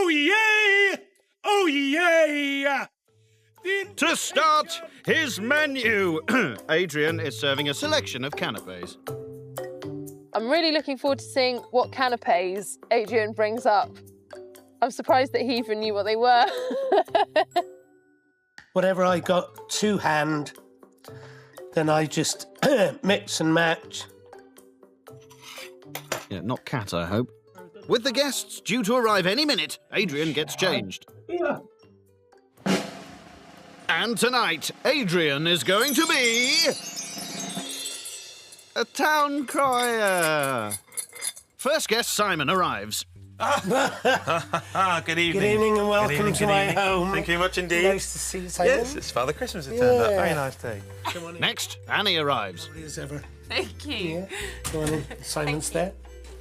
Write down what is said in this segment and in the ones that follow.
Oh, yay! Oh, yay! To start his menu, Adrian is serving a selection of canapes. I'm really looking forward to seeing what canapes Adrian brings up. I'm surprised that he even knew what they were. Whatever I got to hand, then I just mix and match. Yeah, not cat, I hope. With the guests due to arrive any minute, Adrian gets changed. Yeah. And tonight, Adrian is going to be a town crier. First guest, Simon, arrives. Good evening. Good evening and welcome to my home. Thank you very much indeed. Nice to see you, Simon. Yes, it's Father Christmas has turned up. Very nice day. Come on in. Next, Annie arrives. Lovely as ever. Thank you. Yeah. Come on in. Simon's there.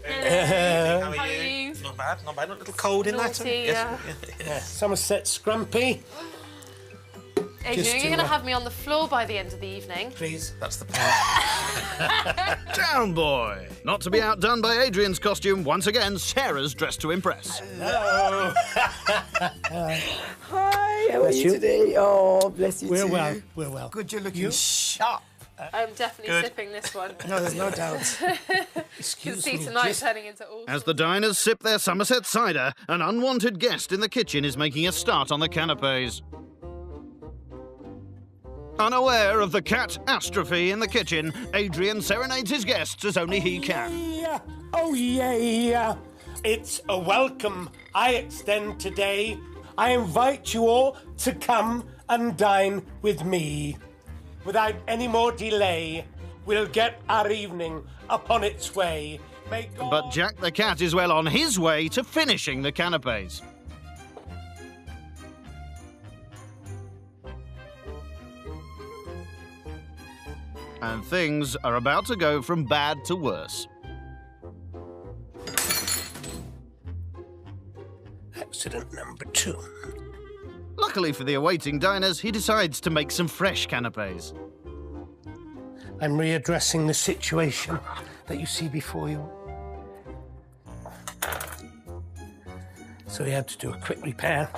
How How are you? Not bad, not bad. Not a little cold in that. Naughty, Yes. Yeah. Somerset Scrumpy. Adrian, Just you're to, going to have me on the floor by the end of the evening. Please. That's the plan. Down boy. Not to be outdone by Adrian's costume, once again, Sarah's dressed to impress. Hello. Hi, how are Bless you you. today? Oh, bless you We're too. well. We're well. Good, you're looking sharp. I'm definitely Good. sipping this one. No, there's no doubt. You can Excuse see me. tonight Just turning into all As the diners sip their Somerset cider, an unwanted guest in the kitchen is making a start on the canapes. Unaware of the catastrophe in the kitchen, Adrian serenades his guests as only he can. Yeah. Oh, yeah. It's a welcome I extend today. I invite you all to come and dine with me. Without any more delay, we'll get our evening upon its way. May God... But Jack the cat is well on his way to finishing the canapes. And things are about to go from bad to worse. Accident number 2. Luckily for the awaiting diners, he decides to make some fresh canapes. I'm readdressing the situation that you see before you. So we had to do a quick repair.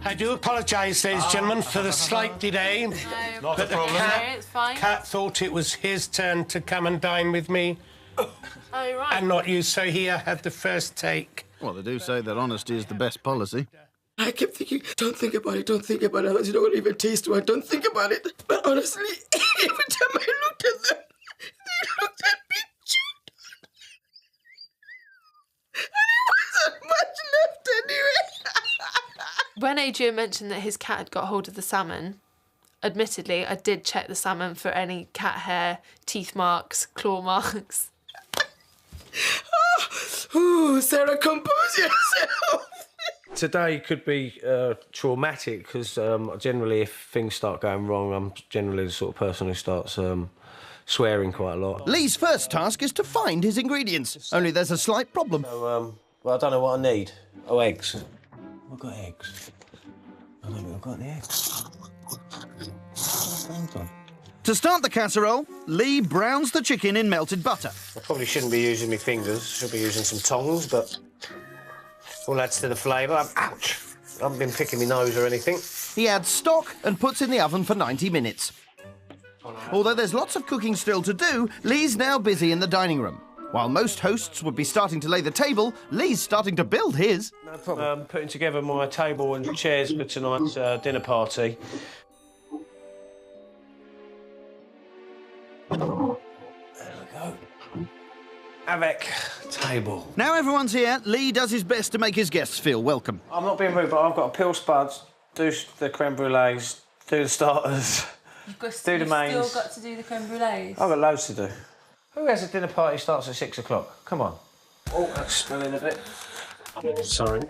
I do apologise, ladies and gentlemen, for the slight delay. Not a But the problem. it's fine. cat thought it was his turn to come and dine with me, Oh, right. and not you, so he had the first take. Well, they do say that honesty is the best policy. I kept thinking, don't think about it, don't think about it. You're not going to even taste one, don't think about it. But honestly, every time I looked at them, they looked at me chewed on. And it wasn't much left anyway. When Adrian mentioned that his cat had got hold of the salmon, admittedly, I did check the salmon for any cat hair, teeth marks, claw marks. Ooh, Sarah, compose yourself. Today could be traumatic because generally if things start going wrong, I'm generally the sort of person who starts swearing quite a lot. Lee's first task is to find his ingredients. Only there's a slight problem. So, well, I don't know what I need. Oh, eggs. I've got eggs. I don't think I've got any eggs. Hold on. To start the casserole, Lee browns the chicken in melted butter. I probably shouldn't be using my fingers. Should be using some tongs, but all adds to the flavour. Ouch! I haven't been picking my nose or anything. He adds stock and puts in the oven for 90 minutes. Although there's lots of cooking still to do, Lee's now busy in the dining room. While most hosts would be starting to lay the table, Lee's starting to build his. No problem. Putting together my table and chairs for tonight's dinner party. There we go. Avec table. Now everyone's here, Lee does his best to make his guests feel welcome. I'm not being rude, but I've got to peel spuds, do the creme brulees, do the starters, do the mains. Still got to do the creme brulees. I've got loads to do. Who has a dinner party starts at 6 o'clock? Come on. Oh, that's smelling a bit. Sorry.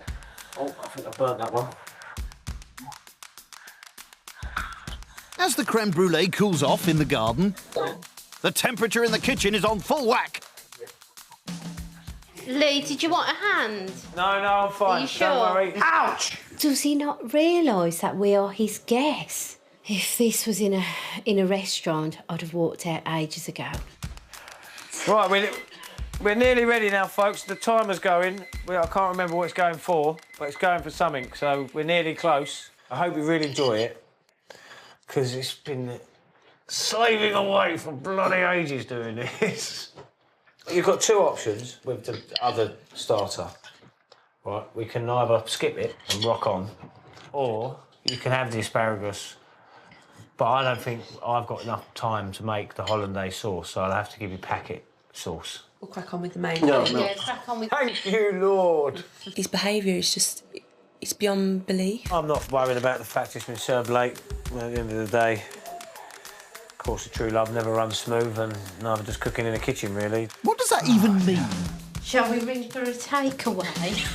Oh, I think I burnt that one. As the creme brulee cools off in the garden, the temperature in the kitchen is on full whack. Lee, did you want a hand? No, I'm fine. Are you sure? Don't worry. Ouch! Does he not realise that we are his guests? If this was in a restaurant, I'd have walked out ages ago. Right, We're nearly ready now, folks. The timer's going. I can't remember what it's going for, but it's going for something, so we're nearly close. I hope you really enjoy it, because it's been slaving away for bloody ages doing this. You've got two options with the other starter, right? We can either skip it and rock on, or you can have the asparagus, but I don't think I've got enough time to make the hollandaise sauce, so I'll have to give you packet sauce. We'll crack on with the main thing. Yeah, crack on with... Thank you, Lord. His behaviour is just... it's beyond belief. I'm not worried about the fact it's been served late. At the end of the day, of course, the true love never runs smooth, and neither does cooking in a kitchen, really. What does that even mean? Shall we ring for a takeaway?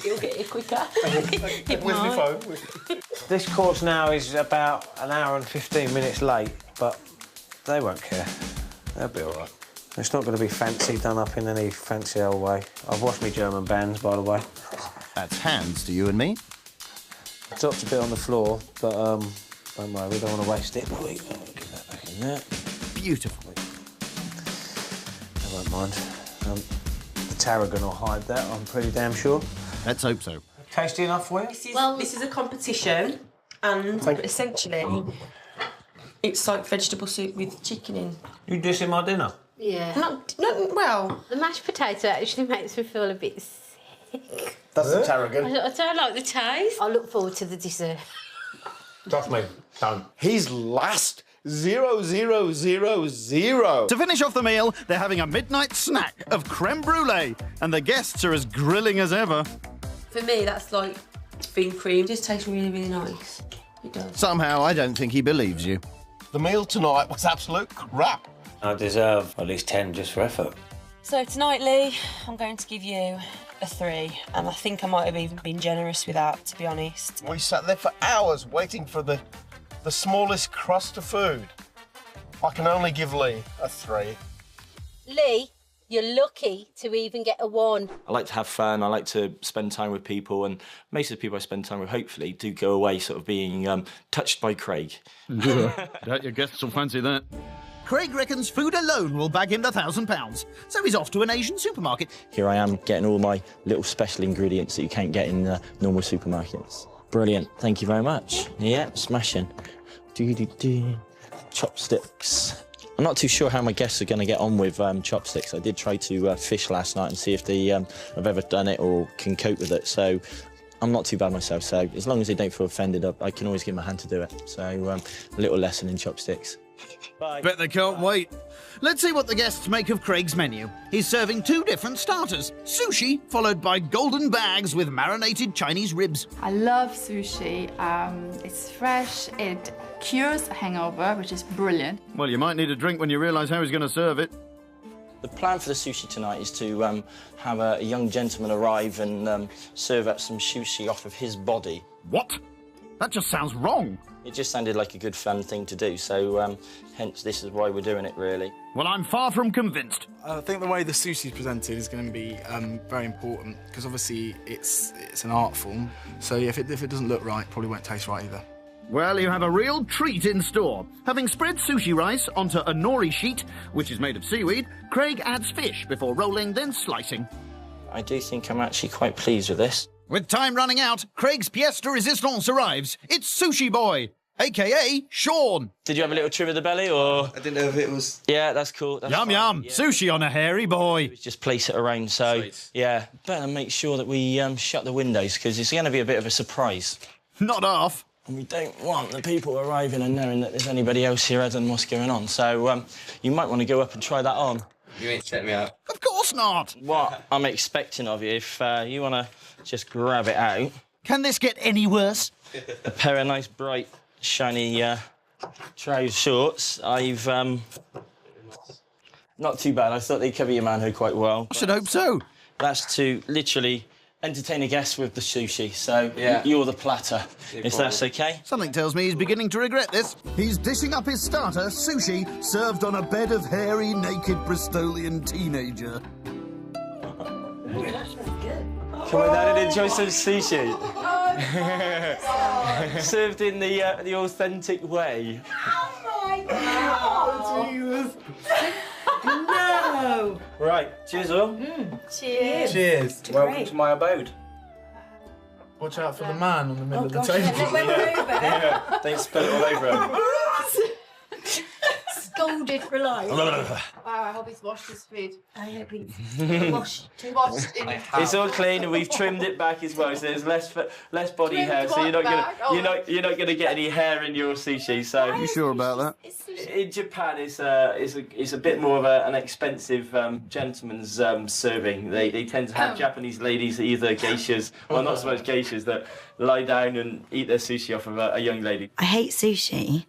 You'll get it quicker. Where's my phone? This course now is about an hour and 15 minutes late, but they won't care. They'll be all right. It's not going to be fancy, done up in any fancy old way. I've washed my German bands, by the way. That's hands to you and me. I dropped a bit on the floor, but don't worry, we don't want to waste it. Wait, get that back in there. Beautiful. I won't mind. The tarragon will hide that, I'm pretty damn sure. Let's hope so. Tasty enough for you? This is a competition, and essentially, it's like vegetable soup with chicken in. You dissing my dinner? Yeah. Well... The mashed potato actually makes me feel a bit sick. That's the tarragon. I don't like the taste. I look forward to the dessert. Trust me, don't. He's last. 0, 0, 0, 0. To finish off the meal, they're having a midnight snack of creme brulee, and the guests are as grilling as ever. For me, that's like thin cream. It just tastes really, really nice. It does. Somehow, I don't think he believes you. The meal tonight was absolute crap. I deserve at least 10 just for effort. So tonight, Lee, I'm going to give you a 3, and I think I might have even been generous with that, to be honest. We sat there for hours waiting for the smallest crust of food. I can only give Lee a 3. Lee, you're lucky to even get a 1. I like to have fun, I like to spend time with people, and most of the people I spend time with, hopefully, do go away sort of being touched by Craig. Doubt your guests will fancy that. Craig reckons food alone will bag him the £1,000, so he's off to an Asian supermarket. Here I am getting all my little special ingredients that you can't get in normal supermarkets. Brilliant, thank you very much. Yeah, smashing. Chopsticks. I'm not too sure how my guests are going to get on with chopsticks. I did try to fish last night and see if they have ever done it or can cope with it, so I'm not too bad myself. So as long as they don't feel offended, I can always give them a hand to do it. So a little lesson in chopsticks. Bye. Bet they can't wait. Let's see what the guests make of Craig's menu. He's serving 2 different starters. Sushi, followed by golden bags with marinated Chinese ribs. I love sushi. It's fresh, it cures a hangover, which is brilliant. Well, you might need a drink when you realise how he's going to serve it. The plan for the sushi tonight is to have a young gentleman arrive and serve up some sushi off of his body. What? That just sounds wrong. It just sounded like a good fun thing to do, so hence this is why we're doing it, really. Well, I'm far from convinced. I think the way the sushi's presented is going to be very important, because obviously it's an art form, so if it doesn't look right, it probably won't taste right either. Well, you have a real treat in store. Having spread sushi rice onto a nori sheet, which is made of seaweed, Craig adds fish before rolling, then slicing. I do think I'm actually quite pleased with this. With time running out, Craig's pièce de résistance arrives. It's Sushi Boy, a.k.a. Sean. Did you have a little trim of the belly, or...? I didn't know if it was... Yeah, that's cool. That's yum, fine. yum. Yeah. Sushi on a hairy boy. Just place it around, so... Sweet. Yeah, better make sure that we shut the windows, because it's going to be a bit of a surprise. Not half. And we don't want the people arriving and knowing that there's anybody else here other than what's going on, so you might want to go up and try that on. You ain't check me out. Of course not. What I'm expecting of you, if you want to just grab it out... Can this get any worse? A pair of nice, bright, shiny trouser shorts. I've... Not too bad. I thought they'd cover your manhood quite well. I should hope so. That's to literally entertain a guest with the sushi, so you're the platter, if that's OK. Something tells me he's beginning to regret this. He's dishing up his starter, sushi, served on a bed of hairy, naked Bristolian teenager. Come on down and enjoy some sushi. Served in the authentic way. Oh, my God! No! go. Right, cheers all. Cheers. Cheers. Welcome to my abode. Watch out for the man on the middle of the Gosh, table. yeah, when we're over. Yeah, don't spill it all over him. Scolded for life. Wow, I hope he's washed his food. I hope he's Washed in It's all clean and we've trimmed it back as well, so there's less body Trimmed hair. So what back? Oh. you're not gonna get any hair in your sushi. So You sure about that? in Japan, it's a bit more of an expensive gentleman's serving. They tend to have Japanese ladies, either geishas, well not so much geishas, that lie down and eat their sushi off of a young lady. I hate sushi.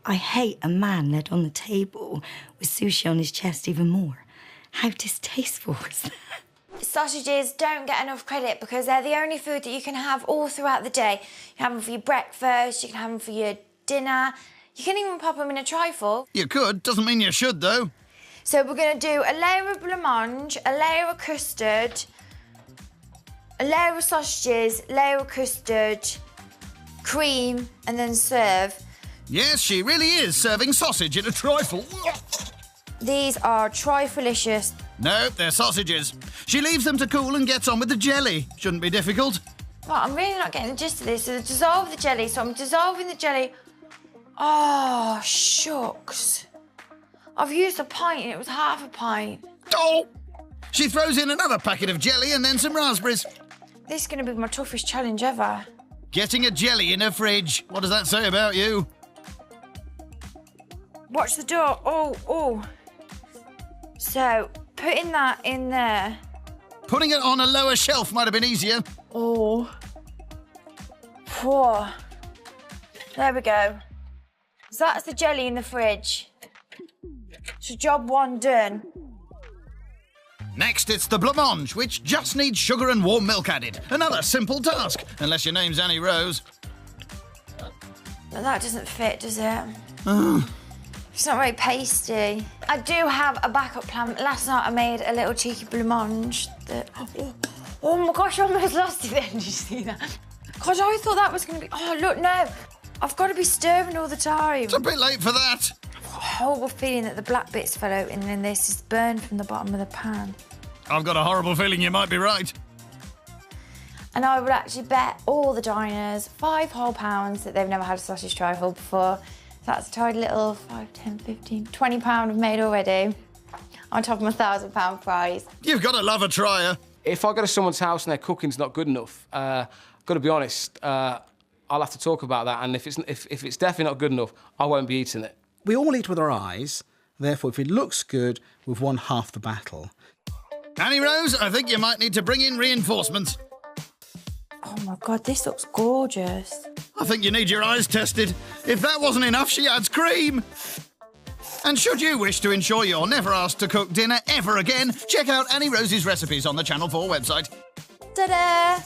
I hate a man led on the table with sushi on his chest even more. How distasteful is that? Sausages don't get enough credit because they're the only food that you can have all throughout the day. You can have them for your breakfast, you can have them for your dinner, you can even pop them in a trifle. You could, doesn't mean you should, though. So we're going to do a layer of blancmange, a layer of custard, a layer of sausages, layer of custard, cream, and then serve. Yes, she really is serving sausage in a trifle. These are triflicious. No, they're sausages. She leaves them to cool and gets on with the jelly. Shouldn't be difficult. Well, I'm really not getting the gist of this. So dissolve the jelly. So I'm dissolving the jelly. Oh, shucks. I've used a pint and it was half a pint. Oh! She throws in another packet of jelly and then some raspberries. This is going to be my toughest challenge ever. Getting a jelly in her fridge. What does that say about you? Watch the door. Oh. So, putting that in there. Putting it on a lower shelf might have been easier. Oh. Poor. There we go. So that's the jelly in the fridge. So job one done. Next, it's the blancmange, which just needs sugar and warm milk added. Another simple task, unless your name's Annie Rose. But that doesn't fit, does it? It's not very pasty. I do have a backup plan. Last night I made a little cheeky blancmange that... Oh my gosh, I almost lost it then. Did you see that? God, I thought that was going to be... Oh, look, no. I've got to be stirring all the time. It's a bit late for that. I've got a horrible feeling that the black bits fell out and then this is burned from the bottom of the pan. I've got a horrible feeling you might be right. And I would actually bet all the diners £5 whole that they've never had a sausage trifle before. That's a tidy little 5, 10, 15, £20 I've made already. On top of my £1,000 prize. You've got to love a trier. If I go to someone's house and their cooking's not good enough, got to be honest, I'll have to talk about that. And if it's definitely not good enough, I won't be eating it. We all eat with our eyes. Therefore, if it looks good, we've won half the battle. Annie Rose, I think you might need to bring in reinforcements. Oh my God, this looks gorgeous. I think you need your eyes tested. If that wasn't enough, she adds cream. And should you wish to ensure you're never asked to cook dinner ever again, check out Annie Rose's recipes on the Channel 4 website. Ta-da!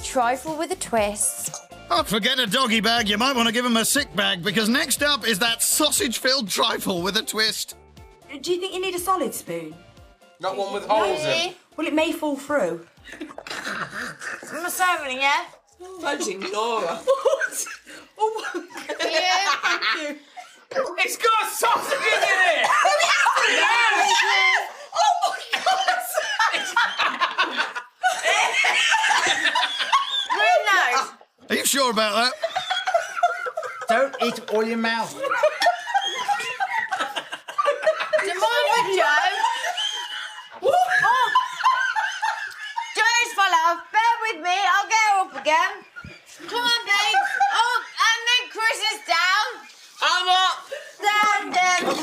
Trifle with a twist. Oh, forget a doggy bag, you might want to give him a sick bag, because next up is that sausage-filled trifle with a twist. Do you think you need a solid spoon? Not one with holes in. Well, it may fall through. I'm a serving, yeah? Imagine Laura. What? Oh, yeah, thank you. It's got sausages in it! Yes! Oh my God! Really nice. Are you sure about that? Don't eat all your mouth. Come on, Joe. Oh. Joe's fell off. Bear with me. I'll get her up again. Come on, babe. Up, and then Chris is down. I'm up. Down.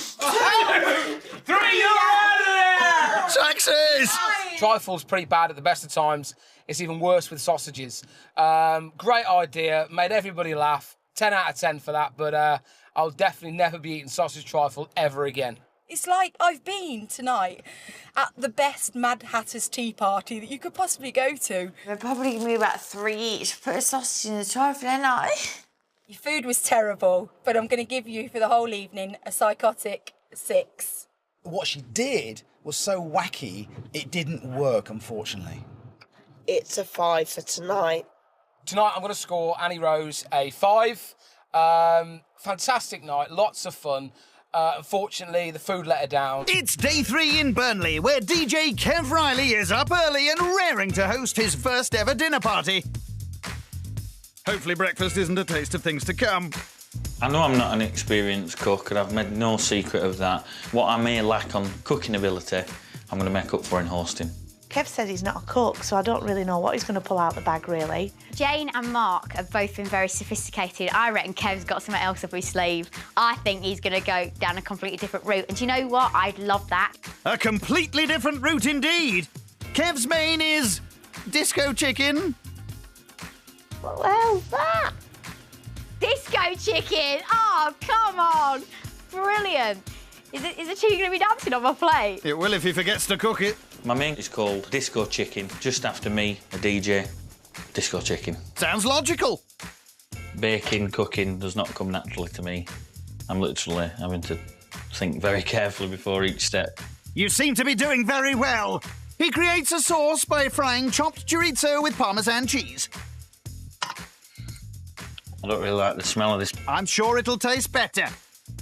Three, you're out of there! Taxes! Trifle's pretty bad at the best of times. It's even worse with sausages. Great idea. Made everybody laugh. 10 out of 10 for that, but I'll definitely never be eating sausage trifle ever again. It's like I've been tonight at the best Mad Hatter's tea party that you could possibly go to. They're probably giving me about 3 each. Put a sausage in the trifle, ain't I? Your food was terrible, but I'm going to give you for the whole evening a psychotic 6. What she did was so wacky, it didn't work, unfortunately. It's a 5 for tonight. Tonight I'm going to score Annie Rose a 5. Fantastic night, lots of fun. Unfortunately, the food let her down. It's day 3 in Burnley, where DJ Kev Riley is up early and raring to host his first ever dinner party. Hopefully breakfast isn't a taste of things to come. I know I'm not an experienced cook, and I've made no secret of that. What I may lack on cooking ability, I'm going to make up for in hosting. Kev said he's not a cook, so I don't really know what he's going to pull out the bag, really. Jane and Mark have both been very sophisticated. I reckon Kev's got something else up his sleeve. I think he's going to go down a completely different route. And do you know what? I'd love that. A completely different route indeed. Kev's main is disco chicken. What the hell's that? Disco chicken! Oh, come on! Brilliant. Is the chicken going to be dancing on my plate? It will if he forgets to cook it. My main is called Disco Chicken, just after me, a DJ. Disco Chicken. Sounds logical. Baking, cooking does not come naturally to me. I'm literally having to think very carefully before each step. You seem to be doing very well. He creates a sauce by frying chopped chorizo with Parmesan cheese. I don't really like the smell of this. I'm sure it'll taste better.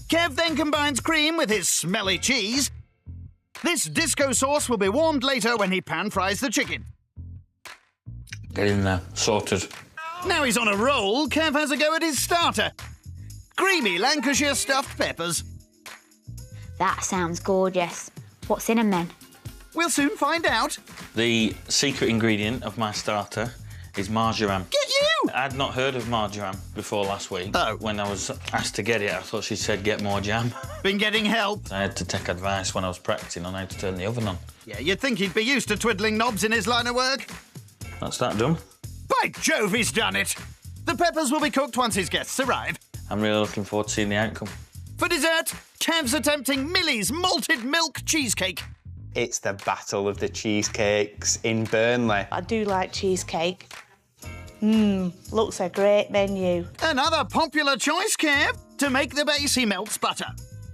Kev then combines cream with his smelly cheese. This disco sauce will be warmed later when he pan-fries the chicken. Get in there, sorted. Now he's on a roll, Kev has a go at his starter. Creamy Lancashire stuffed peppers. That sounds gorgeous. What's in them then? We'll soon find out. The secret ingredient of my starter is marjoram. Get you! I'd not heard of marjoram before last week. Oh. When I was asked to get it, I thought she said get more jam. Been getting help? I had to take advice when I was practicing on how to turn the oven on. Yeah, you'd think he'd be used to twiddling knobs in his line of work. That's that done. By Jove, he's done it! The peppers will be cooked once his guests arrive. I'm really looking forward to seeing the outcome. For dessert, Kev's attempting Millie's malted milk cheesecake. It's the battle of the cheesecakes in Burnley. I do like cheesecake. Looks a great menu. Another popular choice, Kev. To make the base, he melts butter.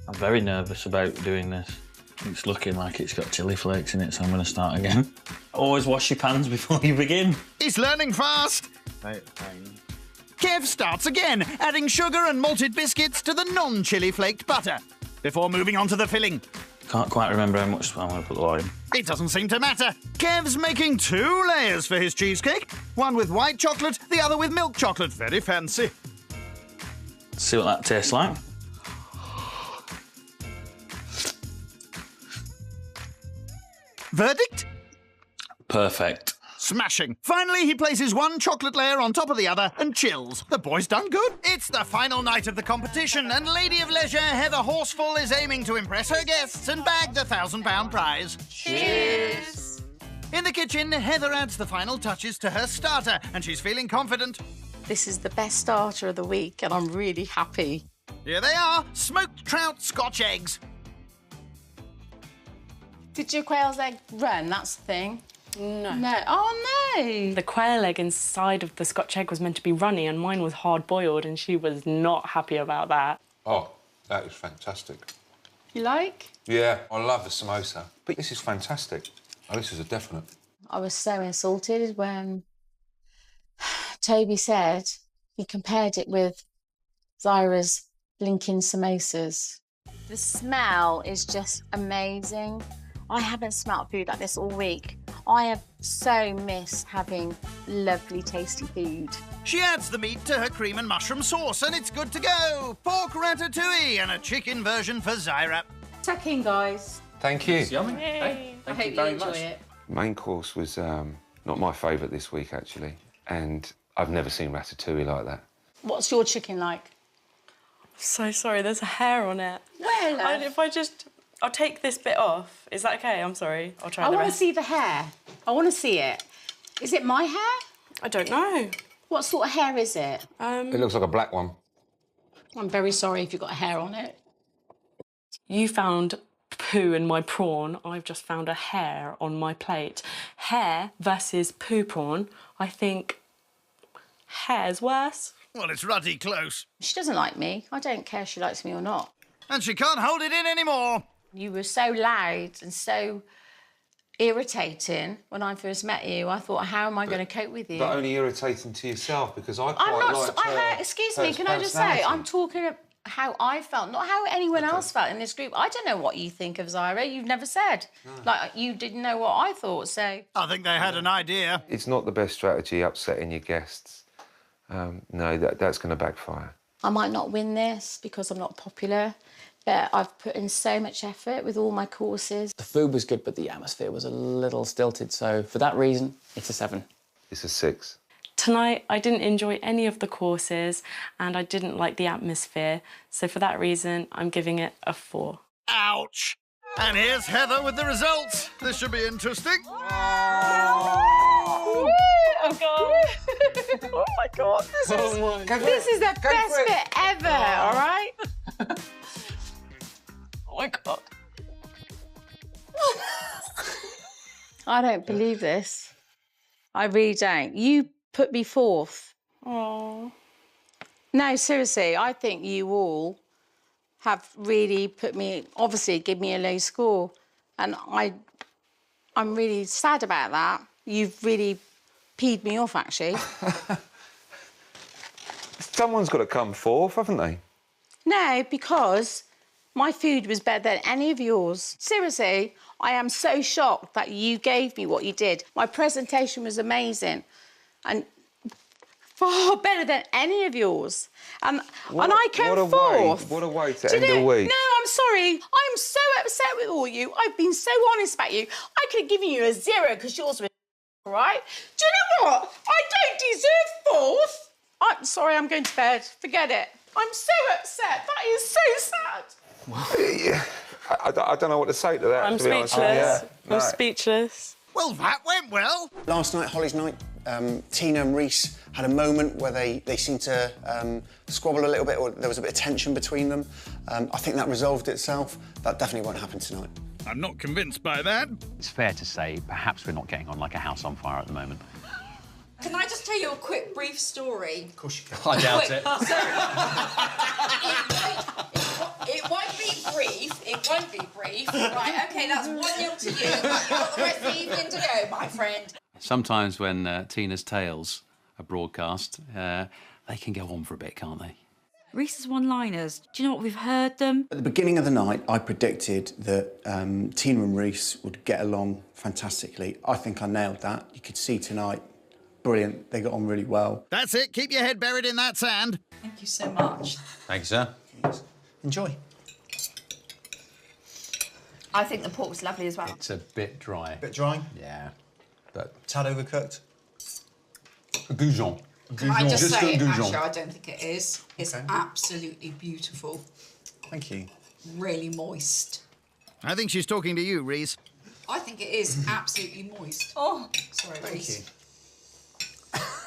I'm very nervous about doing this. It's looking like it's got chilli flakes in it, so I'm going to start again. Always wash your pans before you begin. He's learning fast. Kev starts again, adding sugar and malted biscuits to the non-chilli flaked butter, before moving on to the filling. Can't quite remember how much I'm going to put the lot in. It doesn't seem to matter. Kev's making 2 layers for his cheesecake. One with white chocolate, the other with milk chocolate. Very fancy. See what that tastes like. Verdict? Perfect. Smashing. Finally, he places one chocolate layer on top of the other and chills. The boy's done good. It's the final night of the competition, and Lady of Leisure Heather Horseful is aiming to impress her guests and bag the £1,000 prize. Cheers! In the kitchen, Heather adds the final touches to her starter, and she's feeling confident. This is the best starter of the week, and I'm really happy. Here they are, smoked trout Scotch eggs. Did your quail's egg run? That's the thing. No. No. Oh, no. The quail egg inside of the Scotch egg was meant to be runny and mine was hard-boiled and she was not happy about that. Oh, that is fantastic. You like? Yeah, I love the samosa. But this is fantastic. Oh, this is a definite. I was so insulted when Toby said he compared it with Zyra's blinking samosas. The smell is just amazing. I haven't smelt food like this all week. I have so missed having lovely, tasty food. She adds the meat to her cream and mushroom sauce, and it's good to go. Pork ratatouille and a chicken version for Zyra. Tuck in, guys. Thank you. It's yummy. Yay. I hope you enjoy it. Main course was not my favourite this week, actually. And I've never seen ratatouille like that. What's your chicken like? So sorry, there's a hair on it. Where, love? I'll take this bit off. Is that okay? I'm sorry. I'll try the I want to rest. see the hair. I want to see it. Is it my hair? I don't know. What sort of hair is it? It looks like a black one. I'm very sorry if you've got hair on it. You found poo in my prawn. I've just found a hair on my plate. Hair versus poo prawn. I think hair's worse. Well, it's ruddy close. She doesn't like me. I don't care if she likes me or not. And she can't hold it in anymore. You were so loud and so irritating when I first met you. I thought, how am I going to cope with you? But only irritating to yourself, because I quite I'm not. liked her, excuse me. Can I just say, personality. I'm talking how I felt, not how anyone else felt in this group. I don't know what you think of Zyra. You've never said. Like, you didn't know what I thought, so... I think they had an idea. It's not the best strategy, upsetting your guests. No, that's going to backfire. I might not win this because I'm not popular, but I've put in so much effort with all my courses. The food was good, but the atmosphere was a little stilted, so for that reason, it's a 7. It's a 6. Tonight, I didn't enjoy any of the courses and I didn't like the atmosphere. So for that reason, I'm giving it a 4. Ouch! And here's Heather with the results. This should be interesting. Oh, God. Oh, my God. This is the best bit ever, all right? Oh, my God. I don't believe this. I really don't. You put me 4th. Oh. No, seriously, I think you all have really put me, obviously, give me a low score. And I'm really sad about that. You've really peed me off, actually. Someone's got to come forth, haven't they? No, because my food was better than any of yours. Seriously, I am so shocked that you gave me what you did. My presentation was amazing and far better than any of yours. And I came forth. What a way to end the week. No, I'm sorry. I'm so upset with all you. I've been so honest about you. I could have given you a 0 because yours was right. Do you know what? I don't deserve 4th. I'm sorry, I'm going to bed. Forget it. I'm so upset. That is so sad. Yeah, I don't know what to say to that. I'm to be honest. speechless. Yeah, I'm speechless. Well, that went well. Last night, Holly's night, Tina and Reese had a moment where they seemed to squabble a little bit, or there was a bit of tension between them. I think that resolved itself. That definitely won't happen tonight. I'm not convinced by that. It's fair to say perhaps we're not getting on like a house on fire at the moment. Can I just tell you a quick, brief story? Of course you can. I doubt it. It won't be brief. It won't be brief. Right, OK, that's 1-0 to you. You've got the rest of the evening to go, my friend. Sometimes when Tina's tales are broadcast, they can go on for a bit, can't they? Reese's one-liners, do you know what, we've heard them. At the beginning of the night, I predicted that Tina and Reese would get along fantastically. I think I nailed that. You could see tonight, brilliant. They got on really well. That's it. Keep your head buried in that sand. Thank you so much. Thank you, sir. Enjoy. I think the pork was lovely as well. It's a bit dry. Bit dry? Yeah. But tad overcooked? Goujon. Can I just say, goujon. actually, I don't think it is. It's absolutely beautiful. Thank you. Really moist. I think she's talking to you, Reese. I think it is absolutely moist. Oh, sorry, Reese.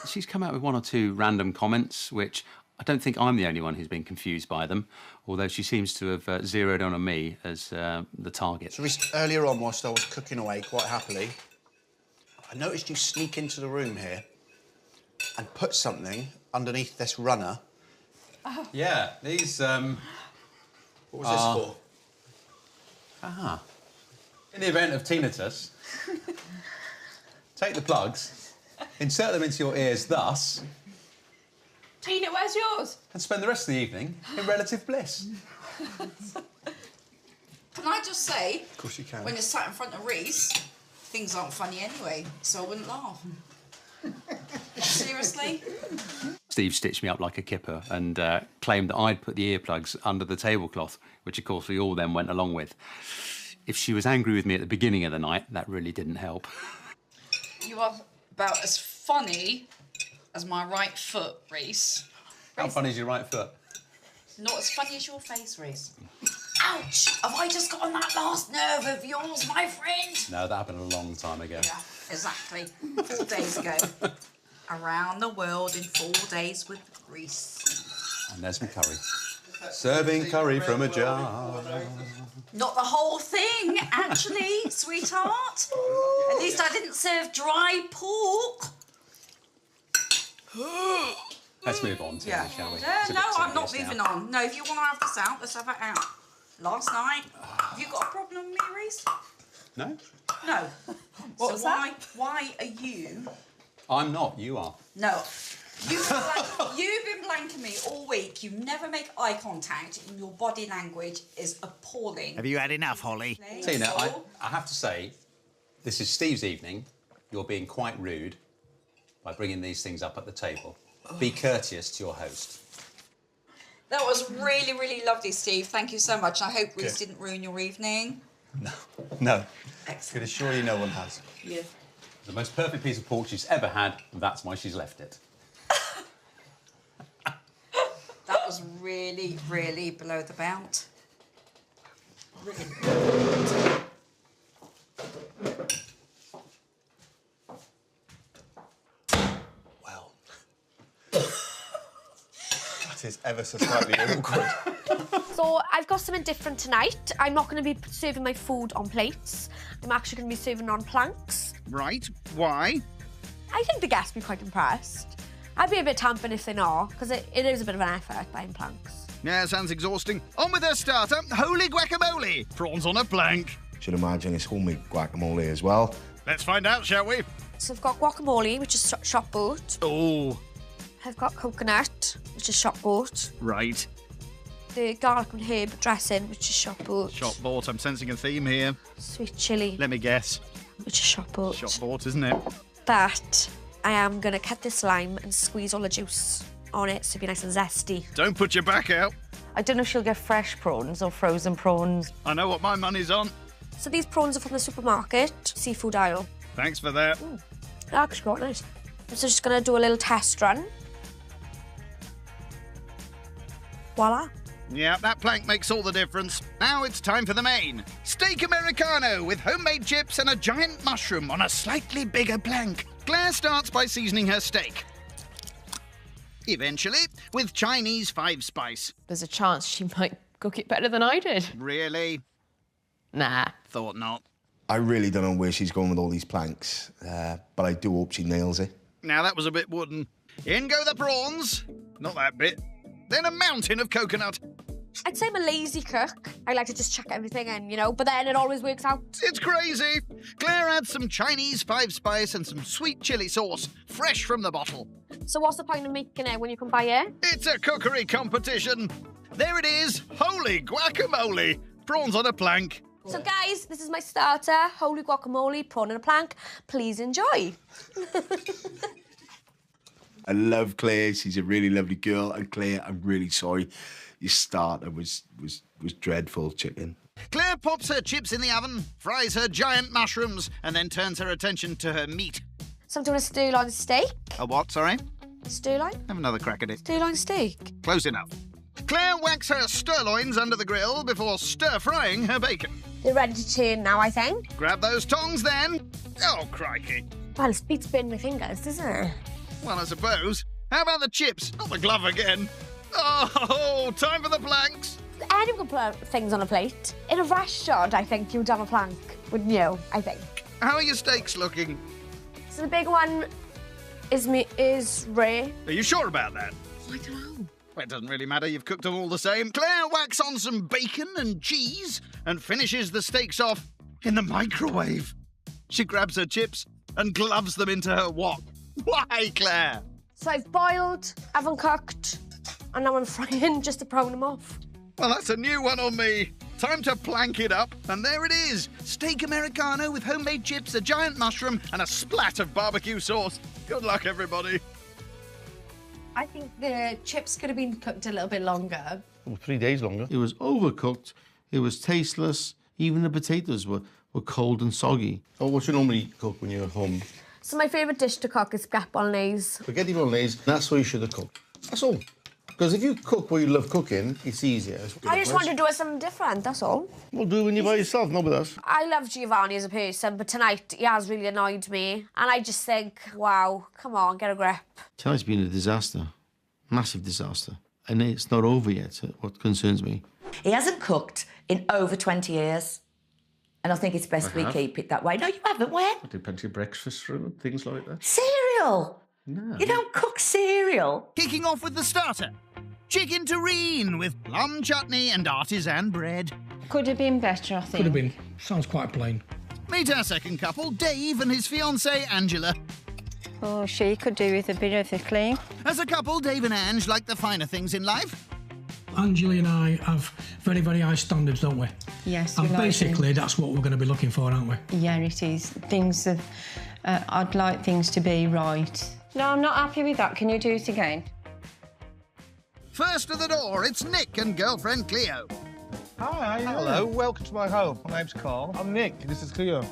She's come out with 1 or 2 random comments, which I don't think I'm the only one who's been confused by them, although she seems to have zeroed on me as the target. So earlier on, whilst I was cooking away quite happily, I noticed you sneak into the room here and put something underneath this runner. Oh. Yeah, these, What was this for? Ah. In the event of tinnitus, take the plugs, insert them into your ears thus, Tina, where's yours? and spend the rest of the evening in relative bliss. Can I just say, of course you can. When you're sat in front of Reese, things aren't funny anyway, so I wouldn't laugh. Seriously? Steve stitched me up like a kipper and claimed that I'd put the earplugs under the tablecloth, which of course we all then went along with. If she was angry with me at the beginning of the night, that really didn't help. You are about as funny as my right foot, Reese. How funny is your right foot? Not as funny as your face, Reese. Ouch! Have I just got on that last nerve of yours, my friend? No, that happened a long time ago. Yeah, exactly. 4 days ago. Around the world in 4 days with Reese. And there's my curry. Serving curry from a jar. Not the whole thing, actually, sweetheart. At least I didn't serve dry pork. Let's move on to Yeah. shall we? No, It's a bit I'm not tedious moving now. on. No, if you want to have this out, let's have it out. Last night, have you got a problem with me, Reese? No, No. What so was that? why are you... I'm not. You are. No. You've been blanking me all week. You never make eye contact, and your body language is appalling. Have you had enough, Holly? Tina, I have to say, this is Steve's evening. You're being quite rude by bringing these things up at the table. Be courteous to your host. That was really, really lovely, Steve. Thank you so much. I hope Reese didn't ruin your evening. No. Excellent. Can assure you no one has. Yeah. The most perfect piece of pork she's ever had, and that's why she's left it. That was really, really below the belt. Really. Well. That is ever so slightly awkward. So I've got something different tonight. I'm not going to be serving my food on plates. I'm actually going to be serving on planks. Right. Why? I think the guests will be quite impressed. I'd be a bit tampering if they're not, because it is a bit of an effort buying planks. Yeah, sounds exhausting. On with the starter, holy guacamole. Prawns on a plank. Should imagine it's homemade guacamole as well. Let's find out, shall we? So I've got guacamole, which is shop bought. Oh. I've got coconut, which is shop bought. Right. The garlic and herb dressing, which is shop bought. Shop bought, I'm sensing a theme here. Sweet chilli. Let me guess. Which is shop bought. Shop bought, isn't it? But I am going to cut this lime and squeeze all the juice on it so it'll be nice and zesty. Don't put your back out. I don't know if she'll get fresh prawns or frozen prawns. I know what my money's on. So these prawns are from the supermarket, seafood aisle. Thanks for that. They're actually quite nice. So just going to do a little test run. Voila. Yeah, that plank makes all the difference. Now it's time for the main. Steak Americano with homemade chips and a giant mushroom on a slightly bigger plank. Claire starts by seasoning her steak. Eventually, with Chinese 5-spice. There's a chance she might cook it better than I did. Really? Nah. Thought not. I really don't know where she's going with all these planks, but I do hope she nails it. Now that was a bit wooden. In go the prawns. Not that bit. Then a mountain of coconut. I'd say I'm a lazy cook. I like to just chuck everything in, you know, but then it always works out. It's crazy. Claire adds some Chinese 5-spice and some sweet chili sauce, fresh from the bottle. So what's the point of making it when you can buy it? It's a cookery competition. There it is. Holy guacamole. Prawns on a plank. So guys, this is my starter, holy guacamole, prawn on a plank. Please enjoy. I love Claire. She's a really lovely girl. And Claire, I'm really sorry. Your starter was dreadful, chicken. Claire pops her chips in the oven, fries her giant mushrooms, and then turns her attention to her meat. So I'm doing a sirloin steak. A what, sorry? Sirloin? Have another crack at it. Sirloin steak. Close enough. Claire whacks her sirloins under the grill before stir-frying her bacon. They're ready to turn now, I think. Grab those tongs then. Oh, crikey. Well, it beats burning my fingers, doesn't it? Well, I suppose. How about the chips? Not the glove again. Oh, time for the planks. Anyone can put things on a plate. In a restaurant, I think you'd have a plank, wouldn't you? I think. How are your steaks looking? So the big one is rare. Are you sure about that? I don't know. Well, it doesn't really matter. You've cooked them all the same. Claire whacks on some bacon and cheese and finishes the steaks off in the microwave. She grabs her chips and gloves them into her wok. Why, Claire? So I've boiled, haven't cooked, and now I'm frying just to brown them off. Well, that's a new one on me. Time to plank it up, and there it is. Steak Americano with homemade chips, a giant mushroom, and a splat of barbecue sauce. Good luck, everybody. I think the chips could have been cooked a little bit longer. Well, 3 days longer. It was overcooked. It was tasteless. Even the potatoes were cold and soggy. Oh, what you normally cook when you're at home? So my favourite dish to cook is spaghetti bolognese. Spaghetti bolognese, that's what you should have cooked. That's all. Because if you cook what you love cooking, it's easier. I just want to do something different, that's all. Well, do it when you're by yourself, not with us. I love Giovanni as a person, but tonight he has really annoyed me. And I just think, wow, come on, get a grip. Tonight's been a disaster. Massive disaster. And it's not over yet, what concerns me. He hasn't cooked in over 20 years. And I think it's best we keep it that way. No, you haven't, when? I did plenty of breakfast for him and things like that. Cereal! No. You don't cook cereal. Kicking off with the starter. Chicken terrine with plum chutney and artisan bread. Could have been better, I think. Could have been. Sounds quite plain. Meet our second couple, Dave and his fiancée, Angela. Oh, she could do with a bit of a clean. As a couple, Dave and Ange like the finer things in life. Angela and I have very, very high standards, don't we? Yes, And we like basically, that's what we're going to be looking for, aren't we? Yeah, it is. Things of... I'd like things to be right. No, I'm not happy with that. Can you do it again? First to the door, it's Nick and girlfriend Cleo. Hi. Hello, welcome to my home. My name's Carl. I'm Nick. This is Cleo.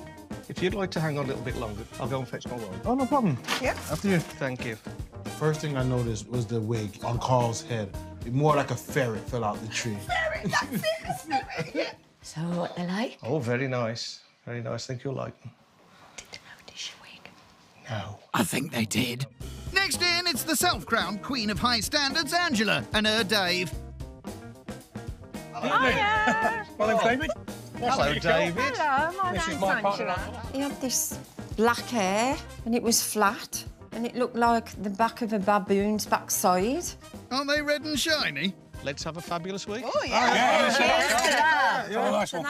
If you'd like to hang on a little bit longer, I'll go and fetch my wine. Oh, no problem. Yeah. After you. Thank you. First thing I noticed was the wig on Carl's head. It more like a ferret fell out the tree. Ferret, that's it. Yeah. So what they like? Oh, very nice. Very nice. Think you'll like them. No. I think they did. Next in, it's the self-crowned queen of high standards, Angela, and her Dave. Hiya. My name's David. Hello, David. Hello, my This is name's my partner. Angela. He had this black hair, and it was flat, and it looked like the back of a baboon's backside. Aren't they red and shiny? Let's have a fabulous week. Oh, yeah. You're a nice one.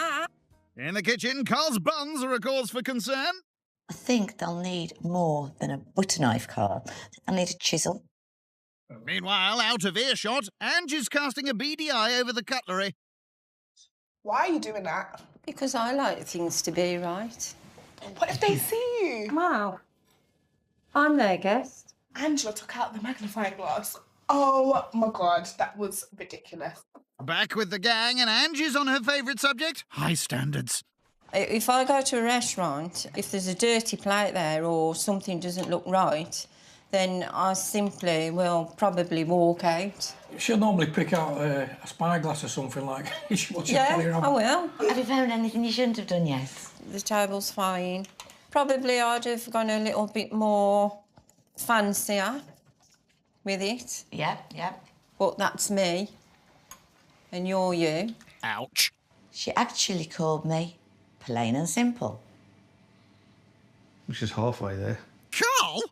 In the kitchen, Carl's buns are a cause for concern. I think they'll need more than a butter knife, Carl. They'll need a chisel. Meanwhile, out of earshot, Ange is casting a beady eye over the cutlery. Why are you doing that? Because I like things to be right. What if they see you? Wow. I'm their guest. Angela took out the magnifying glass. Oh my God, that was ridiculous. Back with the gang, and Ange is on her favourite subject, high standards. If I go to a restaurant, if there's a dirty plate there or something doesn't look right, then I simply will probably walk out. She'll normally pick out a spyglass or something like what's your career on? I will. Have you found anything you shouldn't have done yet? The table's fine. Probably I'd have gone a little bit more fancier with it. Yeah. But that's me. And you're you. Ouch. She actually called me plain and simple. Which is halfway there. Carl?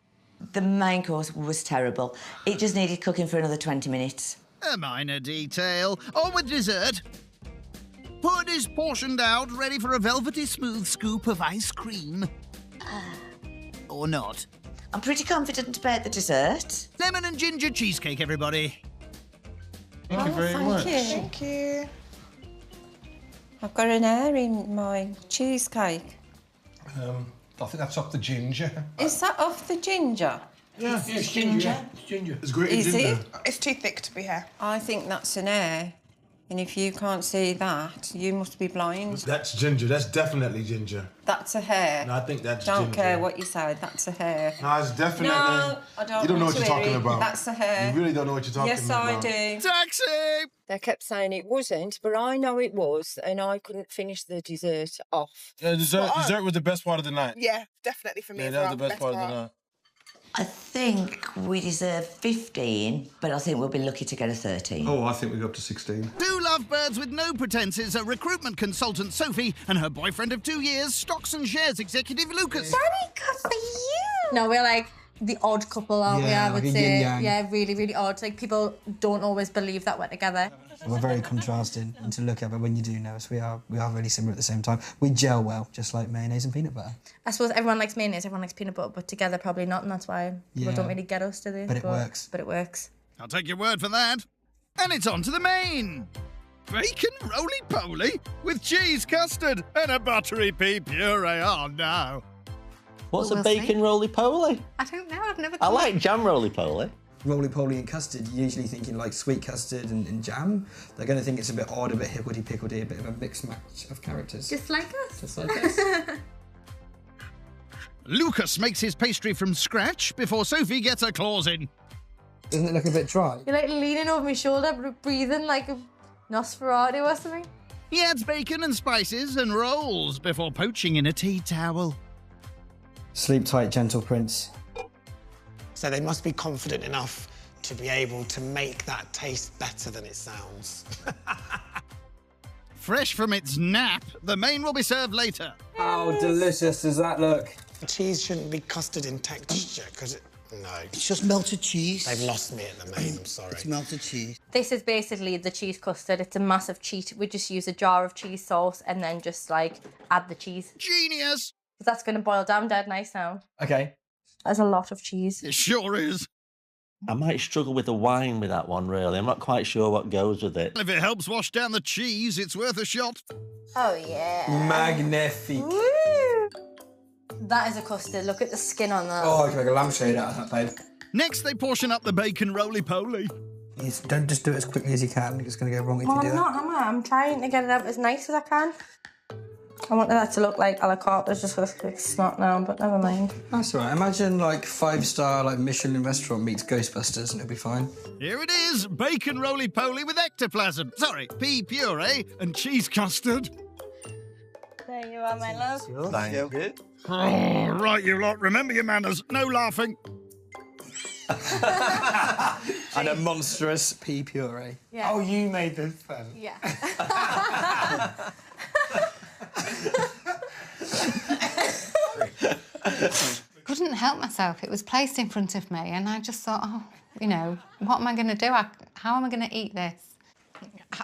The main course was terrible. It just needed cooking for another 20 minutes. A minor detail. On with dessert. Pud is portioned out, ready for a velvety smooth scoop of ice cream. Or not. I'm pretty confident about the dessert. Lemon and ginger cheesecake, everybody. Thank you very much. Thank you. I've got an hair in my cheesecake. I think that's off the ginger. Is that off the ginger? Yeah, it's ginger. It's ginger. It's great. Is it? It's too thick to be hair. I think that's an hair. And if you can't see that, you must be blind. That's ginger. That's definitely ginger. That's a hair. No, I think that's Don't ginger. care what you say, that's a hair. No, it's definitely... No, I don't You don't know want what to you're hear talking it. about. That's a hair. You really don't know what you're talking yes, about. Yes, I do. Taxi! They kept saying it wasn't, but I know it was, and I couldn't finish the dessert off. Dessert was the best part of the night. Yeah, definitely for me Yeah, as that well. was the best part of the night. I think we deserve 15, but I think we'll be lucky to get a 13. Oh, I think we go up to 16. Two lovebirds with no pretences are recruitment consultant Sophie and her boyfriend of 2 years, stocks and shares executive Lucas. Very good for you. No, we're like the odd couple, aren't we? I would like a say. yin-yang. Yeah, really, really odd. Like people don't always believe that we're together. We're very contrasting, and to look at, but when you do know us, we are really similar at the same time. We gel well, just like mayonnaise and peanut butter. I suppose everyone likes mayonnaise, everyone likes peanut butter, but together probably not, and that's why people Yeah. don't really get us, do they? But it works. But it works. I'll take your word for that. And it's on to the main. Bacon roly-poly with cheese custard and a buttery pea puree. Oh, no. What's Well, a we'll bacon roly-poly? I don't know, I've never I like jam roly-poly. Roly-poly and custard, you're usually thinking like sweet custard and jam. They're going to think it's a bit odd, a bit higgledy-pickledy, a bit of a mixed match of characters. Just like us. Just like us. Lucas makes his pastry from scratch before Sophie gets her claws in. Doesn't it look a bit dry? You're like leaning over my shoulder, but breathing like a Nosferatu or something. He adds bacon and spices and rolls before poaching in a tea towel. Sleep tight, gentle prince. So they must be confident enough to be able to make that taste better than it sounds. Fresh from its nap, the main will be served later. How delicious does that look? The cheese shouldn't be custard in texture, because it... No. It's just melted cheese. They've lost me at the main, I'm sorry. It's melted cheese. This is basically the cheese custard. It's a massive cheat. We just use a jar of cheese sauce and then just like add the cheese. Genius! That's going to boil down dead nice now. Okay. There's a lot of cheese. It sure is. I might struggle with the wine with that one, really. I'm not quite sure what goes with it. If it helps wash down the cheese, it's worth a shot. Oh, yeah. Magnifique. Woo! That is a custard. Look at the skin on that. Oh, I can make a lampshade out of that, babe. Next, they portion up the bacon roly-poly. Don't just do it as quickly as you can. It's going to go wrong if Well, you do I'm not, am I? I'm trying to get it out as nice as I can. I wanted that to look like a la carte. It's just like snot now, but never mind. That's all right. Imagine like 5-star like Michelin restaurant meets Ghostbusters and it'll be fine. Here it is, bacon roly-poly with ectoplasm. Sorry, pea puree and cheese custard. There you are, my love. Thank you. Oh, right, you lot. Remember your manners. No laughing. And a monstrous pea puree. Yeah. Oh, you made this fun. Yeah. Couldn't help myself. It was placed in front of me, and I just thought, oh, you know, what am I going to do? How am I going to eat this?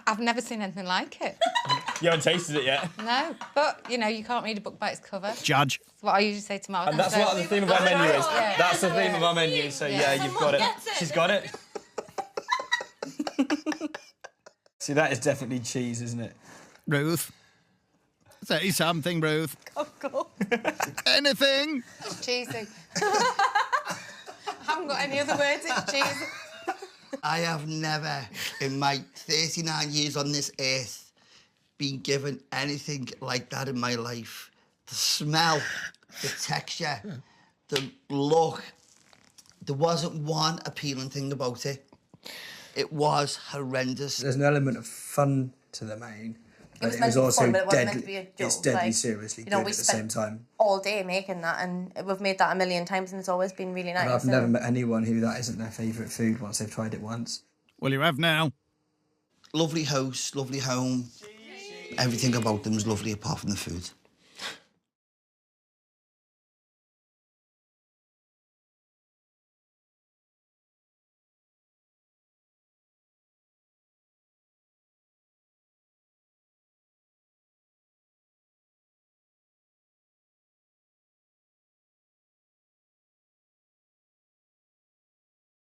I've never seen anything like it. You haven't tasted it yet? No, but, you know, you can't read a book by its cover. Judge. That's what I usually say to Mark. And that's what the theme of our menu is. Yeah. That's the theme of our menu, so yeah, you've got it. She's got it. See, that is definitely cheese, isn't it? Ruth. Say something, Ruth. Cool. Anything? It's cheesy. I haven't got any other words, it's cheesy. I have never, in my 39 years on this earth, been given anything like that in my life. The smell, the texture, the look. There wasn't one appealing thing about it. It was horrendous. There's an element of fun to the main. It was But meant to be also fun, but it wasn't dead, meant to be a joke. it's deadly like, seriously you know, good we at the spent same time. all day making that, and we've made that a million times, and it's always been really nice. And I've so- never met anyone who that isn't their favourite food once they've tried it once. Well, you have now. Lovely house, lovely home. Everything about them is lovely apart from the food.